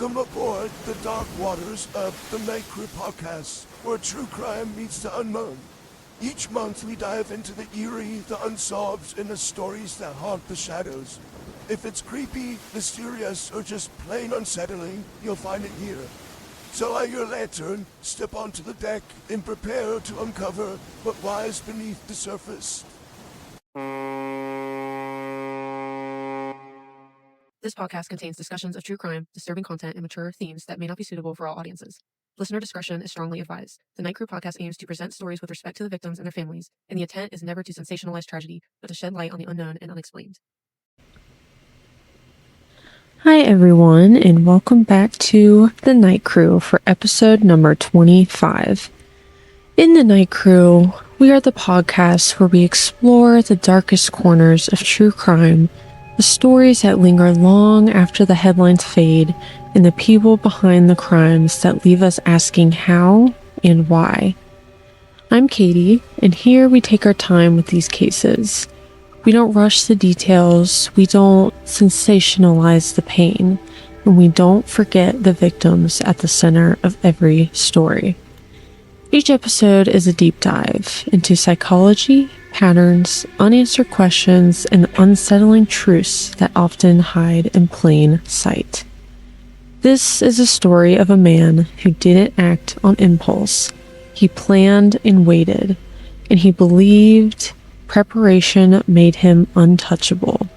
Welcome aboard the dark waters of the TheNiteKrew podcast, where true crime meets the unknown. Each month we dive into the eerie, the unsolved, and the stories that haunt the shadows. If it's creepy, mysterious, or just plain unsettling, you'll find it here. So light your lantern, step onto the deck, and prepare to uncover what lies beneath the surface. This podcast contains discussions of true crime, disturbing content, and mature themes that may not be suitable for all audiences. Listener discretion is strongly advised. The TheNiteKrew podcast aims to present stories with respect to the victims and their families, and the intent is never to sensationalize tragedy, but to shed light on the unknown and unexplained. Hi everyone, and welcome back to TheNiteKrew for episode number 25. In TheNiteKrew, we are the podcast where we explore the darkest corners of true crime, the stories that linger long after the headlines fade, and the people behind the crimes that leave us asking how and why. I'm Katie, and here we take our time with these cases. We don't rush the details, we don't sensationalize the pain, and we don't forget the victims at the center of every story. Each episode is a deep dive into psychology, patterns, unanswered questions, and unsettling truths that often hide in plain sight. This is a story of a man who didn't act on impulse. He planned and waited, and he believed preparation made him untouchable.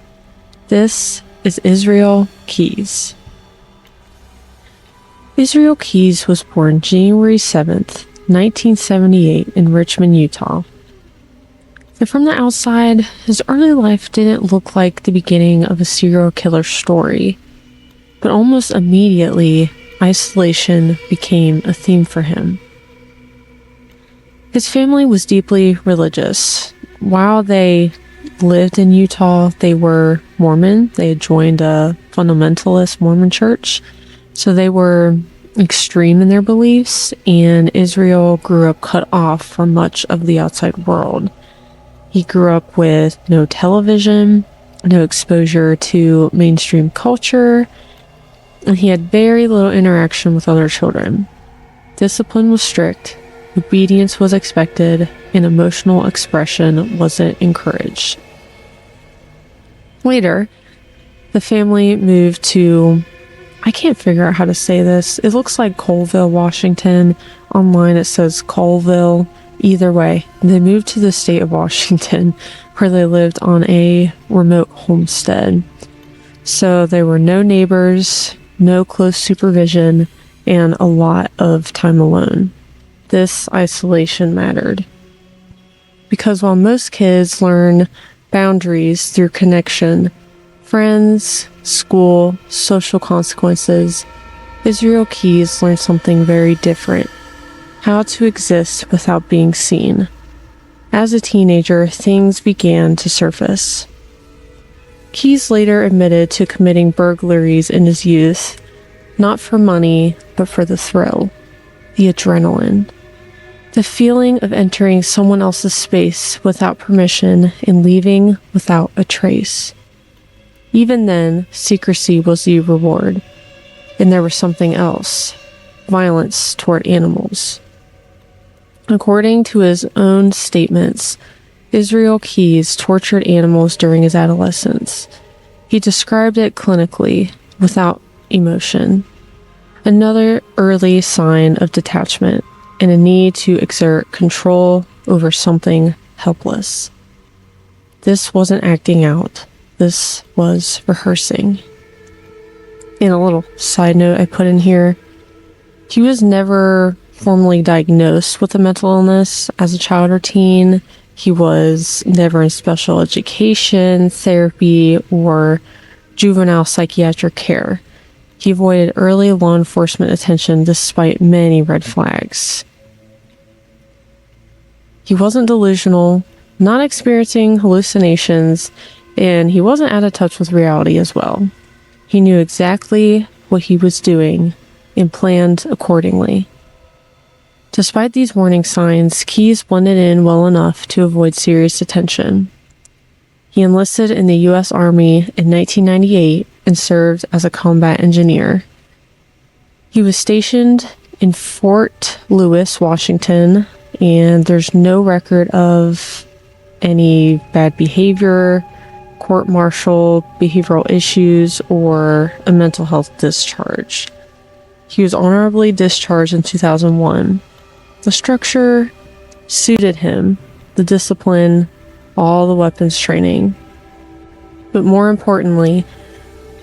This is Israel Keyes. Israel Keyes was born January 7th, 1978 in Richmond, Utah. And from the outside, his early life didn't look like the beginning of a serial killer story, but almost immediately, isolation became a theme for him. His family was deeply religious. While they lived in Utah, they were Mormon. They had joined a fundamentalist Mormon church, so they were extreme in their beliefs, and Israel grew up cut off from much of the outside world. He grew up with no television, no exposure to mainstream culture, and he had very little interaction with other children. Discipline was strict, obedience was expected, and emotional expression wasn't encouraged. Later, the family moved to, I can't figure out how to say this. It looks like Colville, Washington. Online it says Colville. Either way, they moved to the state of Washington, where they lived on a remote homestead. So there were no neighbors, no close supervision, and a lot of time alone. This isolation mattered. Because while most kids learn boundaries through connection, friends, school, social consequences, Israel Keyes learned something very different: how to exist without being seen. As a teenager, things began to surface. Keyes later admitted to committing burglaries in his youth, not for money, but for the thrill, the adrenaline, the feeling of entering someone else's space without permission and leaving without a trace. Even then, secrecy was the reward, and there was something else: violence toward animals. According to his own statements, Israel Keyes tortured animals during his adolescence. He described it clinically, without emotion. Another early sign of detachment and a need to exert control over something helpless. This wasn't acting out. This was rehearsing. And a little side note I put in here, he was never formally diagnosed with a mental illness as a child or teen. He was never in special education, therapy, or juvenile psychiatric care. He avoided early law enforcement attention despite many red flags. He wasn't delusional, not experiencing hallucinations, and he wasn't out of touch with reality as well. He knew exactly what he was doing and planned accordingly. Despite these warning signs, Keyes blended in well enough to avoid serious attention. He enlisted in the U.S. Army in 1998 and served as a combat engineer. He was stationed in Fort Lewis, Washington, and there's no record of any bad behavior, court-martial, behavioral issues, or a mental health discharge. He was honorably discharged in 2001. The structure suited him, the discipline, all the weapons training. But more importantly,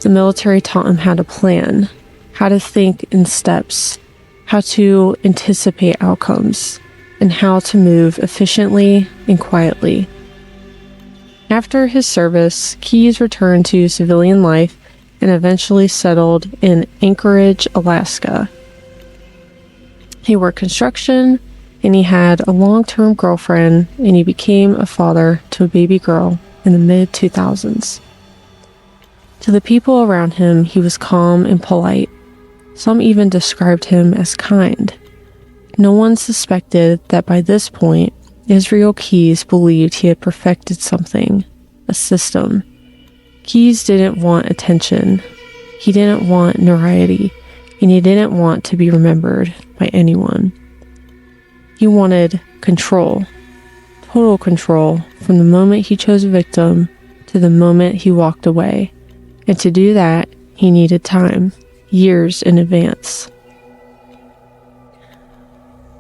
the military taught him how to plan, how to think in steps, how to anticipate outcomes, and how to move efficiently and quietly. After his service, Keyes returned to civilian life and eventually settled in Anchorage, Alaska. He worked construction, and he had a long-term girlfriend, and he became a father to a baby girl in the mid-2000s. To the people around him, he was calm and polite. Some even described him as kind. No one suspected that by this point, Israel Keyes believed he had perfected something, a system. Keyes didn't want attention. He didn't want notoriety, and he didn't want to be remembered by anyone. He wanted control, total control, from the moment he chose a victim to the moment he walked away. And to do that, he needed time, years in advance.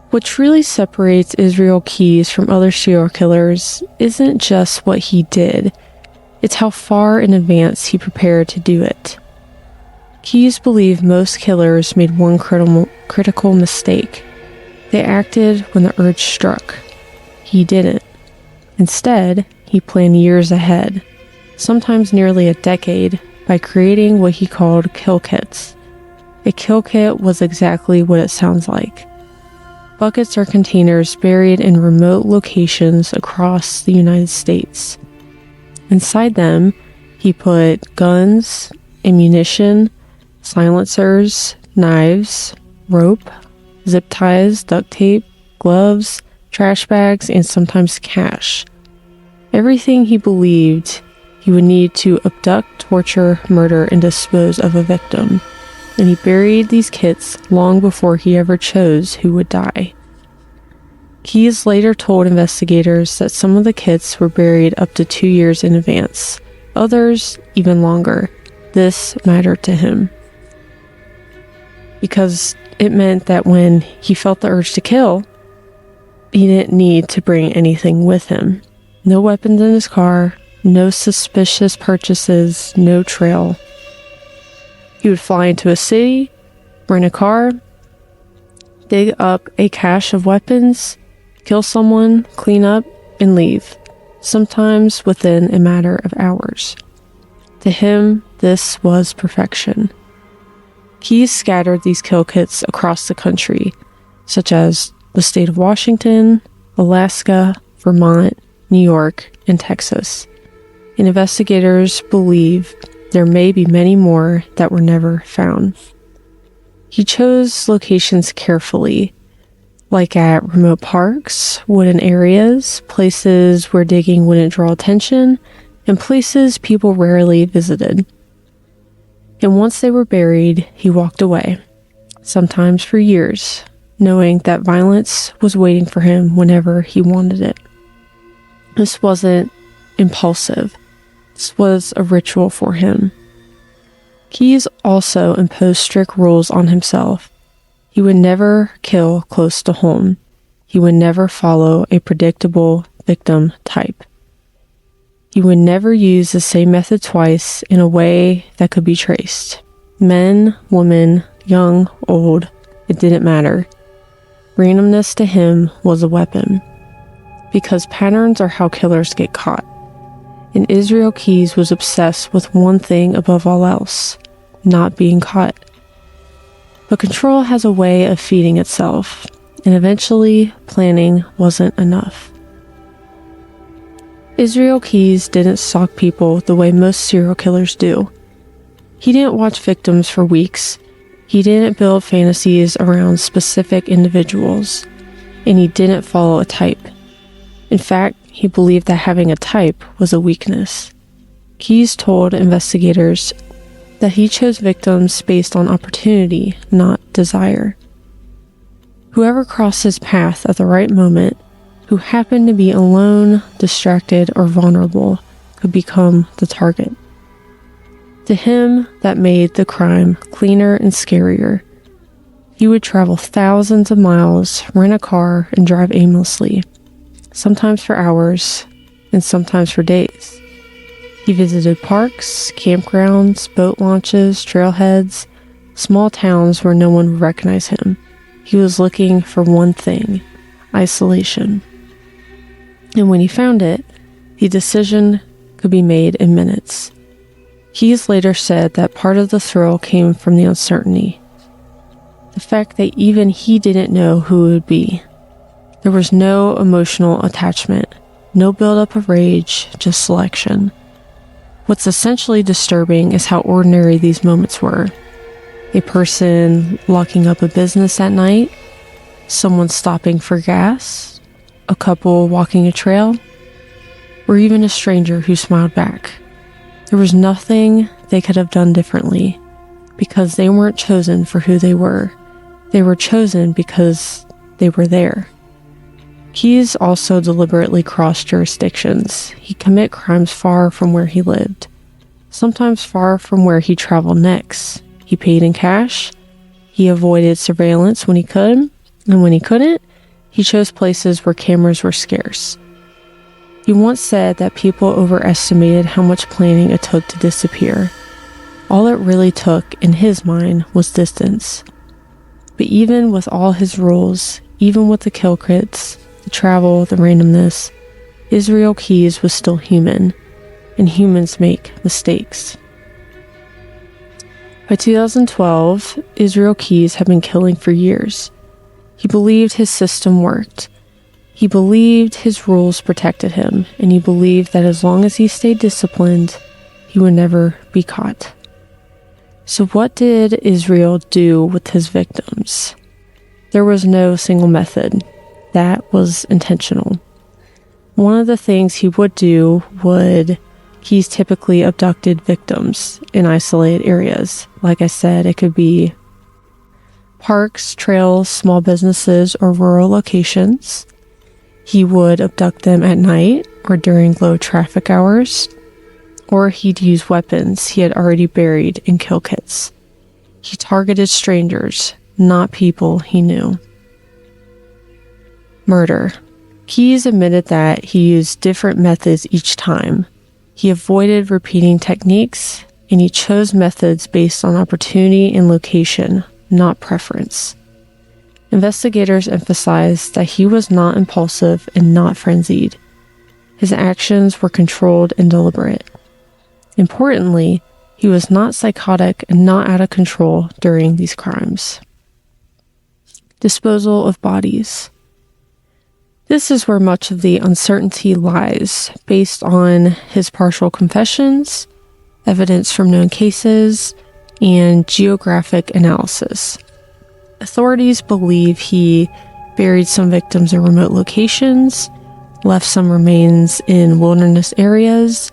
What truly separates Israel Keyes from other serial killers isn't just what he did, it's how far in advance he prepared to do it. Keyes believed most killers made one critical mistake. They acted when the urge struck. He didn't. Instead, he planned years ahead, sometimes nearly a decade, by creating what he called kill kits. A kill kit was exactly what it sounds like. Buckets or containers buried in remote locations across the United States. Inside them, he put guns, ammunition, silencers, knives, rope, zip ties, duct tape, gloves, trash bags, and sometimes cash. Everything he believed he would need to abduct, torture, murder, and dispose of a victim. And he buried these kits long before he ever chose who would die. Keyes later told investigators that some of the kits were buried up to 2 years in advance, others even longer. This mattered to him, because it meant that when he felt the urge to kill, he didn't need to bring anything with him. No weapons in his car, no suspicious purchases, no trail. He would fly into a city, rent a car, dig up a cache of weapons, kill someone, clean up, and leave, sometimes within a matter of hours. To him, this was perfection. Keyes scattered these kill kits across the country, such as the state of Washington, Alaska, Vermont, New York, and Texas. And investigators believe there may be many more that were never found. He chose locations carefully, like at remote parks, wooded areas, places where digging wouldn't draw attention, and places people rarely visited. And once they were buried, he walked away, sometimes for years, knowing that violence was waiting for him whenever he wanted it. This wasn't impulsive. This was a ritual for him. Keyes also imposed strict rules on himself. He would never kill close to home. He would never follow a predictable victim type. He would never use the same method twice in a way that could be traced. Men, women, young, old, it didn't matter. Randomness to him was a weapon, because patterns are how killers get caught. And Israel Keyes was obsessed with one thing above all else: not being caught. But control has a way of feeding itself, and eventually planning wasn't enough. Israel Keyes didn't stalk people the way most serial killers do. He didn't watch victims for weeks. He didn't build fantasies around specific individuals, and he didn't follow a type. In fact, he believed that having a type was a weakness. Keyes told investigators, that he chose victims based on opportunity, not desire. Whoever crossed his path at the right moment, who happened to be alone, distracted, or vulnerable, could become the target. To him, that made the crime cleaner and scarier. He would travel thousands of miles, rent a car, and drive aimlessly, sometimes for hours, and sometimes for days. He visited parks, campgrounds, boat launches, trailheads, small towns where no one would recognize him. He was looking for one thing: isolation. And when he found it, the decision could be made in minutes. Keyes later said that part of the thrill came from the uncertainty. The fact that even he didn't know who it would be. There was no emotional attachment, no buildup of rage, just selection. What's essentially disturbing is how ordinary these moments were. A person locking up a business at night, someone stopping for gas, a couple walking a trail, or even a stranger who smiled back. There was nothing they could have done differently, because they weren't chosen for who they were. They were chosen because they were there. Keyes also deliberately crossed jurisdictions. He'd commit crimes far from where he lived, sometimes far from where he traveled next. He paid in cash, he avoided surveillance when he could, and when he couldn't, he chose places where cameras were scarce. He once said that people overestimated how much planning it took to disappear. All it really took, in his mind, was distance. But even with all his rules, even with the kill kits, the travel, the randomness, Israel Keyes was still human, and humans make mistakes. By 2012, Israel Keyes had been killing for years. He believed his system worked. He believed his rules protected him, and he believed that as long as he stayed disciplined, he would never be caught. So what did Israel do with his victims? There was no single method. That was intentional. One of the things he would do he's typically abducted victims in isolated areas. Like I said, it could be parks, trails, small businesses, or rural locations. He would abduct them at night or during low traffic hours, or he'd use weapons he had already buried in kill kits. He targeted strangers, not people he knew. Murder. Keyes admitted that he used different methods each time. He avoided repeating techniques, and he chose methods based on opportunity and location, not preference. Investigators emphasized that he was not impulsive and not frenzied. His actions were controlled and deliberate. Importantly, he was not psychotic and not out of control during these crimes. Disposal of bodies. This is where much of the uncertainty lies, based on his partial confessions, evidence from known cases, and geographic analysis. Authorities believe he buried some victims in remote locations, left some remains in wilderness areas,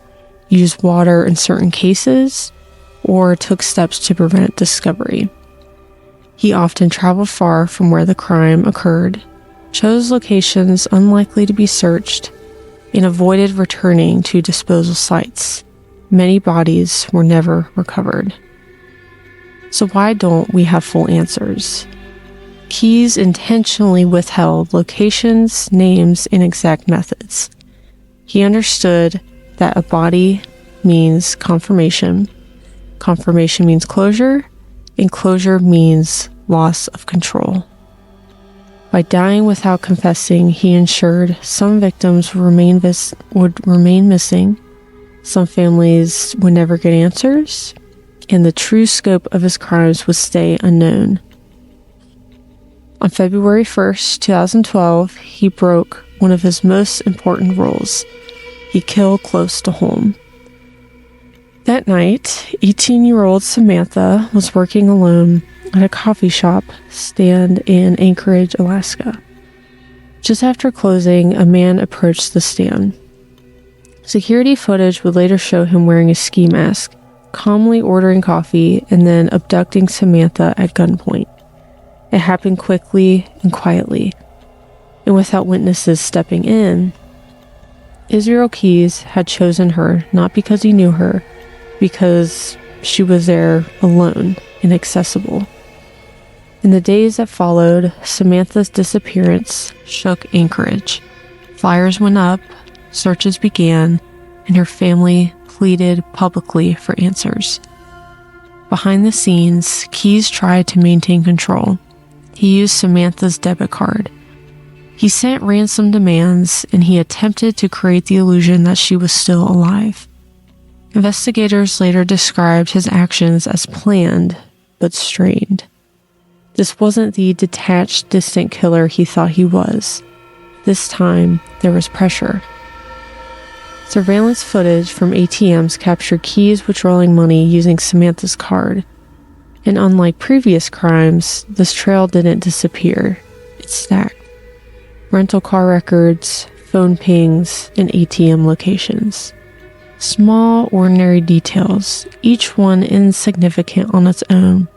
used water in certain cases, or took steps to prevent discovery. He often traveled far from where the crime occurred, chose locations unlikely to be searched, and avoided returning to disposal sites. Many bodies were never recovered. So why don't we have full answers? Keyes intentionally withheld locations, names, and exact methods. He understood that a body means confirmation, confirmation means closure, and closure means loss of control. By dying without confessing, he ensured some victims would remain missing, some families would never get answers, and the true scope of his crimes would stay unknown. On February 1st, 2012, he broke one of his most important rules. He killed close to home. That night, 18-year-old Samantha was working alone at a coffee shop stand in Anchorage, Alaska. Just after closing, a man approached the stand. Security footage would later show him wearing a ski mask, calmly ordering coffee and then abducting Samantha at gunpoint. It happened quickly and quietly, and without witnesses stepping in. Israel Keyes had chosen her not because he knew her, because she was there alone, inaccessible. In the days that followed, Samantha's disappearance shook Anchorage. Fires went up, searches began, and her family pleaded publicly for answers. Behind the scenes, Keyes tried to maintain control. He used Samantha's debit card. He sent ransom demands, and he attempted to create the illusion that she was still alive. Investigators later described his actions as planned, but strained. This wasn't the detached, distant killer he thought he was. This time, there was pressure. Surveillance footage from ATMs captured Keyes withdrawing money using Samantha's card. And unlike previous crimes, this trail didn't disappear. It stacked. Rental car records, phone pings, and ATM locations. Small, ordinary details, each one insignificant on its own,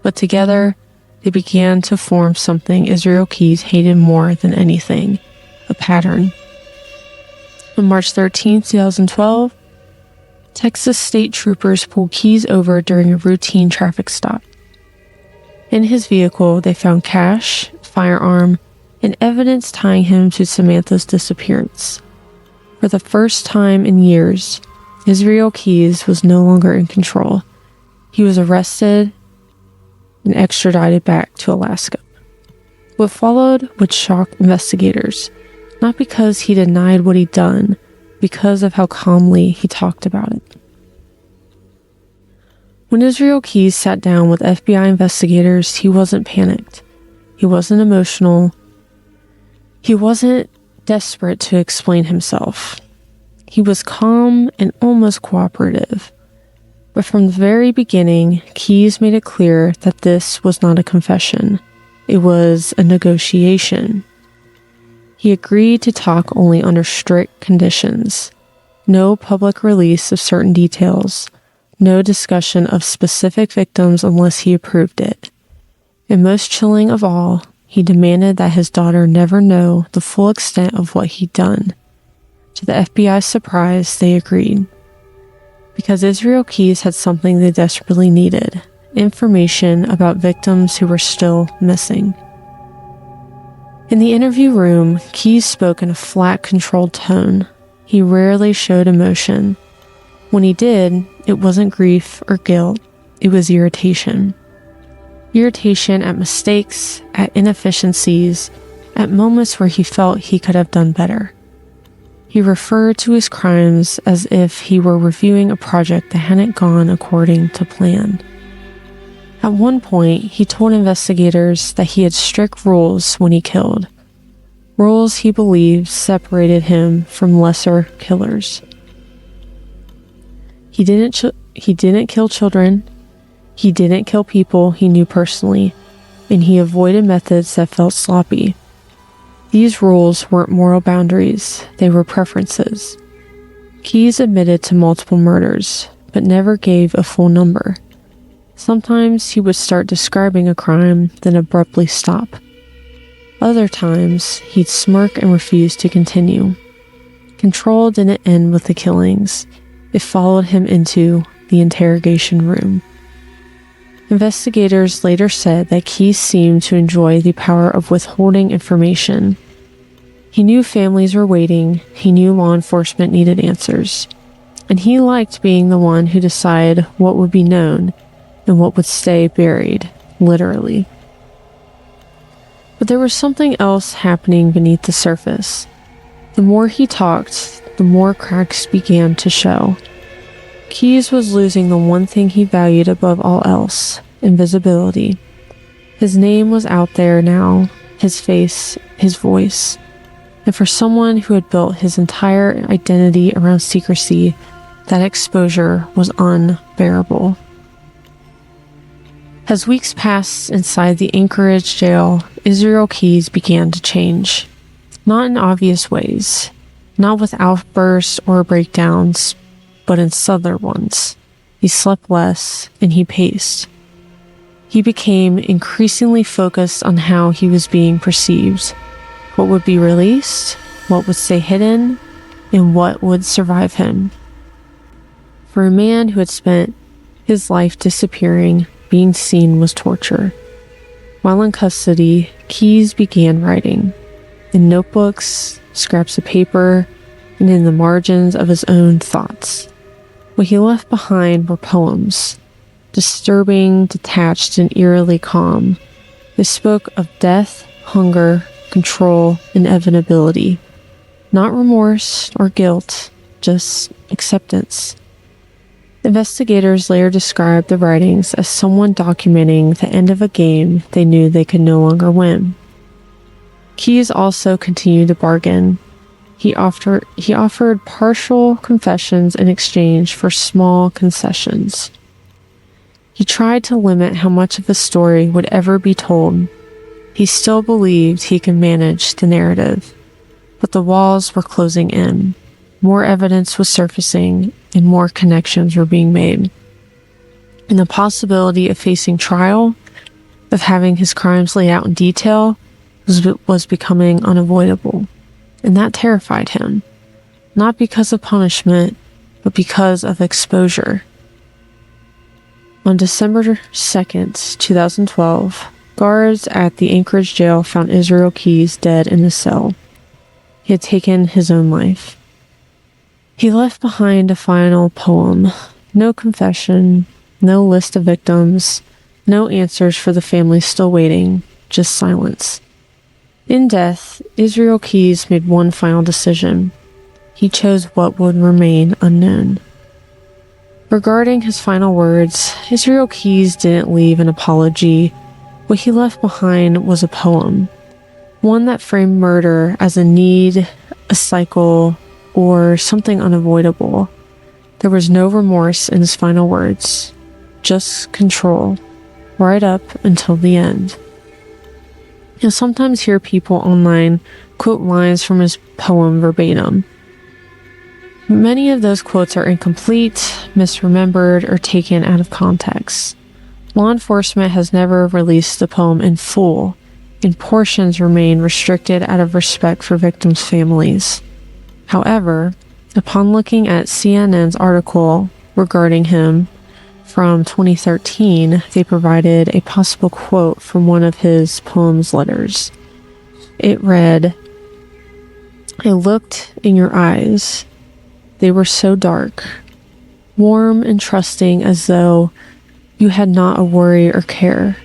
but together, they began to form something Israel Keyes hated more than anything, a pattern. On March 13, 2012, Texas state troopers pulled Keyes over during a routine traffic stop. In his vehicle, they found cash, firearm, and evidence tying him to Samantha's disappearance. For the first time in years, Israel Keyes was no longer in control. He was arrested and extradited back to Alaska. What followed would shock investigators, not because he denied what he'd done, because of how calmly he talked about it. When Israel Keyes sat down with FBI investigators, he wasn't panicked. He wasn't emotional. He wasn't desperate to explain himself. He was calm and almost cooperative. But from the very beginning, Keyes made it clear that this was not a confession. It was a negotiation. He agreed to talk only under strict conditions. No public release of certain details. No discussion of specific victims unless he approved it. And most chilling of all, he demanded that his daughter never know the full extent of what he'd done. To the FBI's surprise, they agreed. Because Israel Keyes had something they desperately needed: information about victims who were still missing. In the interview room, Keyes spoke in a flat, controlled tone. He rarely showed emotion. When he did, it wasn't grief or guilt, it was irritation. Irritation at mistakes, at inefficiencies, at moments where he felt he could have done better. He referred to his crimes as if he were reviewing a project that hadn't gone according to plan. At one point, he told investigators that he had strict rules when he killed. Rules he believed separated him from lesser killers. He didn't kill children. He didn't kill people he knew personally, and he avoided methods that felt sloppy. These rules weren't moral boundaries, they were preferences. Keyes admitted to multiple murders, but never gave a full number. Sometimes he would start describing a crime, then abruptly stop. Other times, he'd smirk and refuse to continue. Control didn't end with the killings. It followed him into the interrogation room. Investigators later said that Keyes seemed to enjoy the power of withholding information. He knew families were waiting, he knew law enforcement needed answers, and he liked being the one who decided what would be known and what would stay buried, literally. But there was something else happening beneath the surface. The more he talked, the more cracks began to show. Keyes was losing the one thing he valued above all else: invisibility. His name was out there now, his face, his voice. And for someone who had built his entire identity around secrecy, that exposure was unbearable. As weeks passed inside the Anchorage jail, Israel Keyes began to change. Not in obvious ways, not with outbursts or breakdowns, but in subtler ones. He slept less, and he paced. He became increasingly focused on how he was being perceived, what would be released, what would stay hidden, and what would survive him. For a man who had spent his life disappearing, being seen was torture. While in custody, Keyes began writing, in notebooks, scraps of paper, and in the margins of his own thoughts. What he left behind were poems, disturbing, detached, and eerily calm. They spoke of death, hunger, control, inevitability. Not remorse or guilt, just acceptance. Investigators later described the writings as someone documenting the end of a game they knew they could no longer win. Keyes also continued to bargain. He offered partial confessions in exchange for small concessions. He tried to limit how much of his story would ever be told. He still believed he could manage the narrative, but the walls were closing in. More evidence was surfacing, and more connections were being made. And the possibility of facing trial, of having his crimes laid out in detail, was becoming unavoidable. And that terrified him, not because of punishment, but because of exposure. On December 2nd, 2012, guards at the Anchorage jail found Israel Keyes dead in his cell. He had taken his own life. He left behind a final poem. No confession, no list of victims, no answers for the family still waiting, just silence. In death, Israel Keyes made one final decision. He chose what would remain unknown. Regarding his final words, Israel Keyes didn't leave an apology. What he left behind was a poem, one that framed murder as a need, a cycle, or something unavoidable. There was no remorse in his final words, just control, right up until the end. You'll sometimes hear people online quote lines from his poem verbatim. Many of those quotes are incomplete, misremembered, or taken out of context. Law enforcement has never released the poem in full, and portions remain restricted out of respect for victims' families. However, upon looking at CNN's article regarding him from 2013, they provided a possible quote from one of his poem's letters. It read, "I looked in your eyes. They were so dark, warm and trusting as though you had not a worry or care.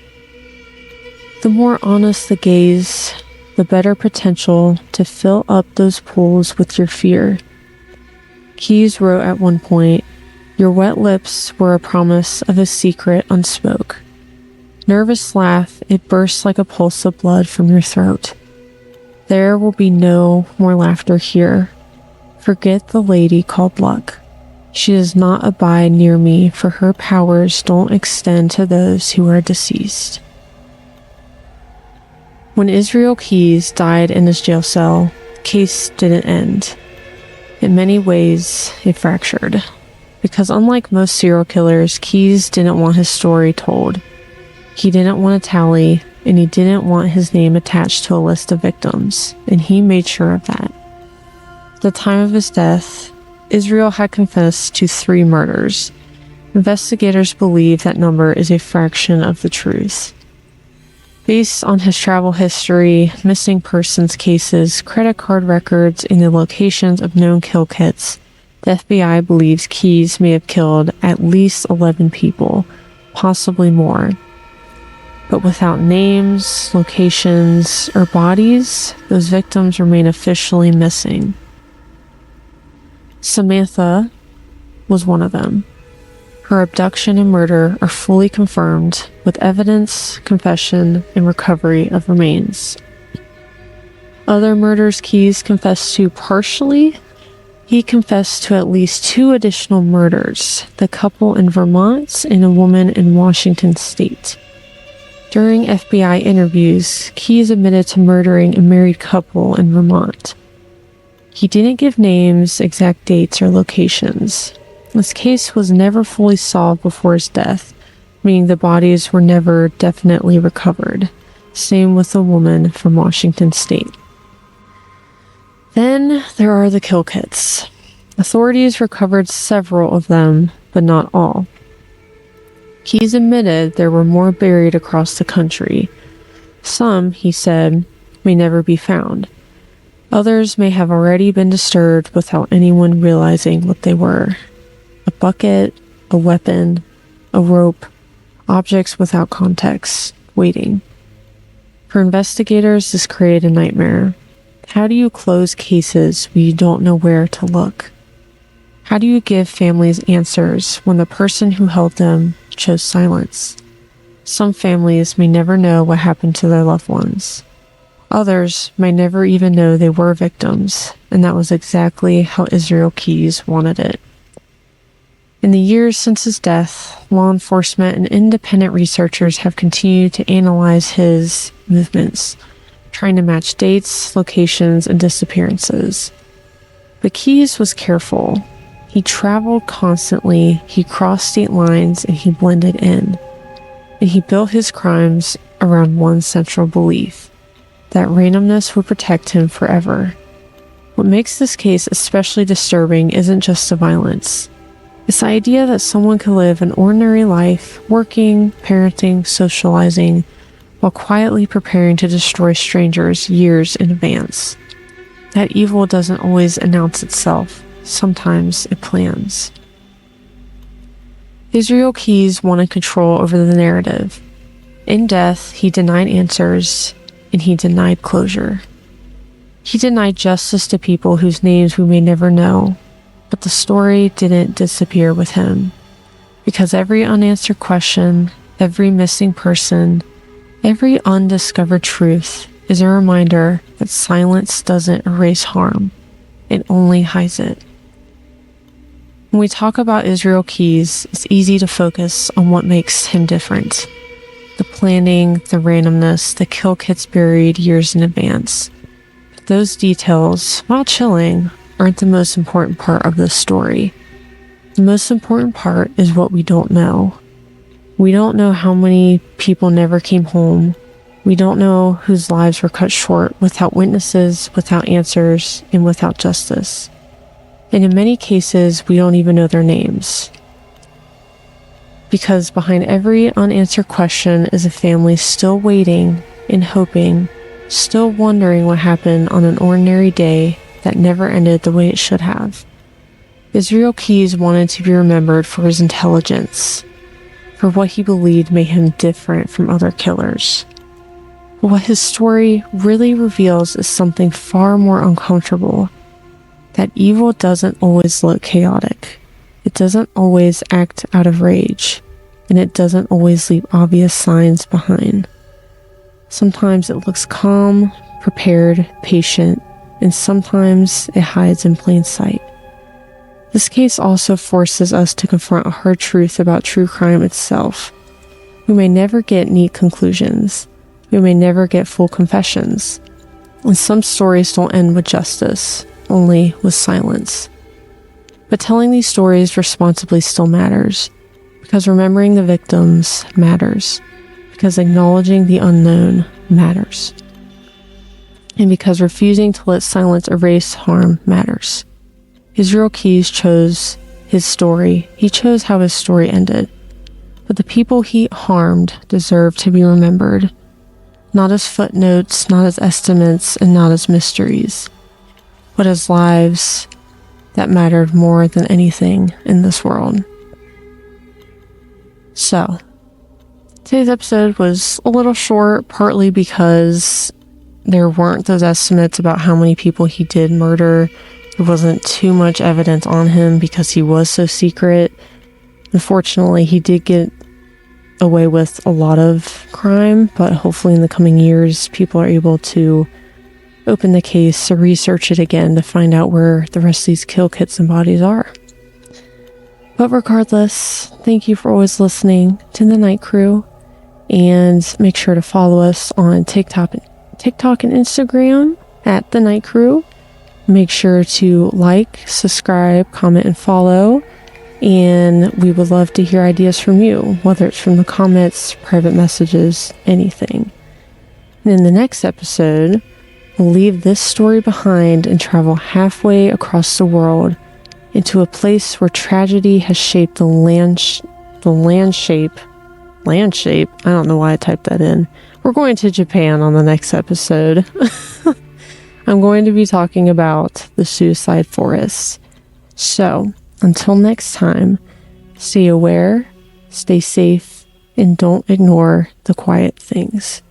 The more honest the gaze, the better potential to fill up those pools with your fear." Keyes wrote at one point, "Your wet lips were a promise of a secret unspoke. Nervous laugh, it bursts like a pulse of blood from your throat. There will be no more laughter here. Forget the lady called luck. She does not abide near me, for her powers don't extend to those who are deceased." When Israel Keyes died in his jail cell, the case didn't end. In many ways, it fractured. Because unlike most serial killers, Keyes didn't want his story told. He didn't want a tally, and he didn't want his name attached to a list of victims, and he made sure of that. At the time of his death, Israel had confessed to 3 murders. Investigators believe that number is a fraction of the truth. Based on his travel history, missing persons cases, credit card records, and the locations of known kill kits, the FBI believes Keyes may have killed at least 11 people, possibly more. But without names, locations, or bodies, those victims remain officially missing. Samantha was one of them. Her abduction and murder are fully confirmed, with evidence, confession, and recovery of remains. Other murders Keyes confessed to partially. He confessed to at least 2 additional murders, the couple in Vermont and a woman in Washington state. During FBI interviews, Keyes admitted to murdering a married couple in Vermont. He didn't give names, exact dates, or locations. This case was never fully solved before his death, meaning the bodies were never definitely recovered. Same with the woman from Washington State. Then there are the kill kits. Authorities recovered several of them, but not all. Keyes admitted there were more buried across the country. Some, he said, may never be found. Others may have already been disturbed without anyone realizing what they were. A bucket, a weapon, a rope, objects without context, waiting. For investigators, this created a nightmare. How do you close cases when you don't know where to look? How do you give families answers when the person who held them chose silence? Some families may never know what happened to their loved ones. Others may never even know they were victims, and that was exactly how Israel Keyes wanted it. In the years since his death, law enforcement and independent researchers have continued to analyze his movements, trying to match dates, locations, and disappearances. But Keyes was careful. He traveled constantly, he crossed state lines, and he blended in. And he built his crimes around one central belief, that randomness would protect him forever. What makes this case especially disturbing isn't just the violence. It's the idea that someone could live an ordinary life, working, parenting, socializing, while quietly preparing to destroy strangers years in advance. That evil doesn't always announce itself. Sometimes it plans. Israel Keyes wanted control over the narrative. In death, he denied answers, and he denied closure. He denied justice to people whose names we may never know, but the story didn't disappear with him. Because every unanswered question, every missing person, every undiscovered truth is a reminder that silence doesn't erase harm, it only hides it. When we talk about Israel Keyes, it's easy to focus on what makes him different. The planning, the randomness, the kill kits buried years in advance. But those details, while chilling, aren't the most important part of this story. The most important part is what we don't know. We don't know how many people never came home. We don't know whose lives were cut short without witnesses, without answers, and without justice. And in many cases, we don't even know their names. Because behind every unanswered question is a family still waiting and hoping, still wondering what happened on an ordinary day that never ended the way it should have. Israel Keyes wanted to be remembered for his intelligence, for what he believed made him different from other killers. But what his story really reveals is something far more uncomfortable. That evil doesn't always look chaotic. It doesn't always act out of rage, and it doesn't always leave obvious signs behind. Sometimes it looks calm, prepared, patient, and sometimes it hides in plain sight. This case also forces us to confront a hard truth about true crime itself. We may never get neat conclusions. We may never get full confessions. And some stories don't end with justice, only with silence. But telling these stories responsibly still matters, because remembering the victims matters, because acknowledging the unknown matters, and because refusing to let silence erase harm matters. Israel Keyes chose his story. He chose how his story ended. But the people he harmed deserve to be remembered, not as footnotes, not as estimates, and not as mysteries, but as lives that mattered more than anything in this world. So, today's episode was a little short, partly because there weren't those estimates about how many people he did murder. There wasn't too much evidence on him because he was so secret. Unfortunately, he did get away with a lot of crime, but hopefully in the coming years, people are able to open the case, to research it again, to find out where the rest of these kill kits and bodies are. But regardless, thank you for always listening to The Night Crew, and make sure to follow us on TikTok and Instagram at The Night Crew. Make sure to like, subscribe, comment, and follow. And we would love to hear ideas from you, whether it's from the comments, private messages, anything. And in the next episode, we'll leave this story behind and travel halfway across the world into a place where tragedy has shaped the landscape. I don't know why I typed that in. We're going to Japan on the next episode. I'm going to be talking about the suicide forest. So, until next time, stay aware, stay safe, and don't ignore the quiet things.